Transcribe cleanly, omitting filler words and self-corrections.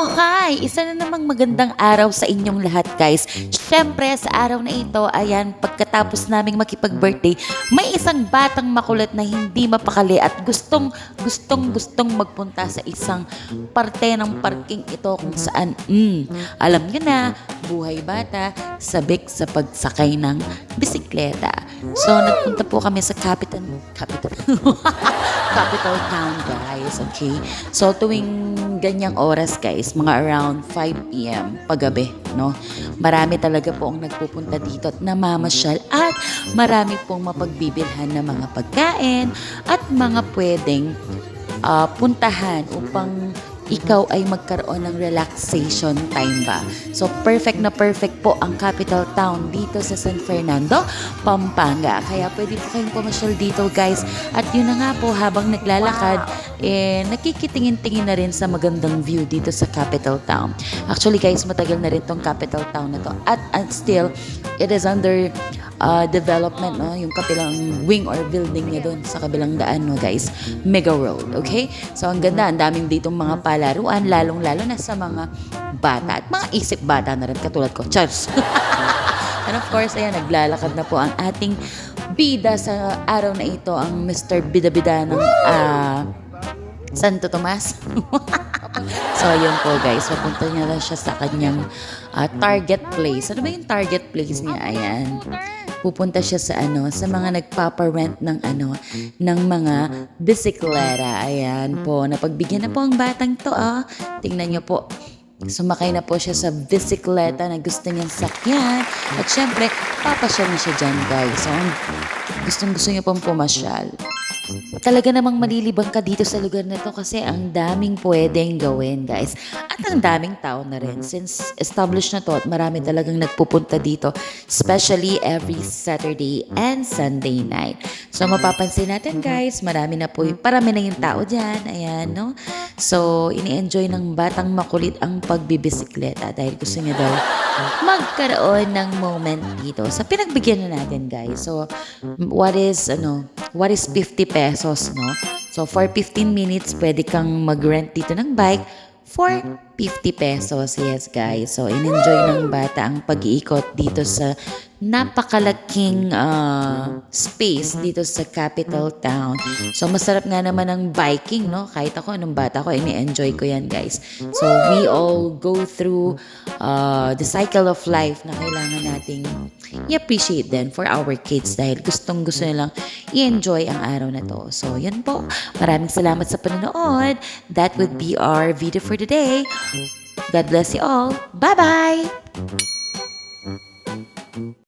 Oh, hi! Isa na namang magandang araw sa inyong lahat, guys. Siyempre, sa araw na ito, ayan, pagkatapos naming makipag-birthday, may isang batang makulit na hindi mapakali at gustong magpunta sa isang parte ng parking ito kung saan, alam nyo na, buhay bata, sabik sa pagsakay ng bisikleta. So, nagpunta po kami sa capital, capital town, guys, okay? So, tuwing ganyang oras, guys, mga around 5 p.m. paggabi, no? Marami talaga po ang nagpupunta dito at namamasyal at marami pong mapagbibilhan ng mga pagkain at mga pwedeng puntahan upang ikaw ay magkaroon ng relaxation time ba. So, perfect na perfect po ang capital town dito sa San Fernando, Pampanga. Kaya pwede po kayong pumasyal dito, guys. At yun na nga po, habang naglalakad, nakikitingin-tingin na rin sa magandang view dito sa capital town. Actually, guys, matagal na rin tong capital town na to. At still, it is under development, no? Yung kabilang wing or building niya doon sa kabilang daan, no, guys? Mega Road, okay? So, ang ganda, ang daming ditong mga palaruan, lalong-lalo na sa mga bata at mga isip bata na rin katulad ko. Charles! And of course, ayan, naglalakad na po ang ating bida sa araw na ito, ang Mr. Bida-Bida ng Santo Tomas. So, yun po, guys. Papunta niya lang siya sa kanyang target place. Ano ba yung target place niya? Ayan. Pupunta siya sa sa mga nagpapa-rent ng mga bisikleta. Ayan po, napagbigyan na po ang batang to, Tingnan niyo po. Sumakay na po siya sa bisikleta na gusto niyang sakyan. At syempre, papasyal na siya dyan, guys. So, gusto niya pong pumasyal. Talaga namang malilibang ka dito sa lugar na to kasi ang daming pwedeng gawin, guys. At ang daming tao na rin since established na to at marami talagang nagpupunta dito, especially every Saturday and Sunday night. So, mapapansin natin, guys, parami na yung tao dyan. Ayan, no? So, ini-enjoy ng batang makulit ang pagbibisikleta dahil gusto niya daw magkaroon ng moment dito. So, pinagbigyan na natin, guys. So, what is 50 pesos, no? So, for 15 minutes, pwede kang mag-rent dito ng bike for 50 pesos. Yes, guys. So, in-enjoy ng bata ang pag-iikot dito sa napakalaking space dito sa capital town. So, masarap nga naman ang biking, no? Kahit ako, nung bata ko, ini-enjoy ko yan, guys. So, we all go through the cycle of life na kailangan nating i-appreciate din for our kids dahil gustong-gusto nilang i-enjoy ang araw na to. So, yun po. Maraming salamat sa panonood. That would be our video for today. God bless you all. Bye-bye!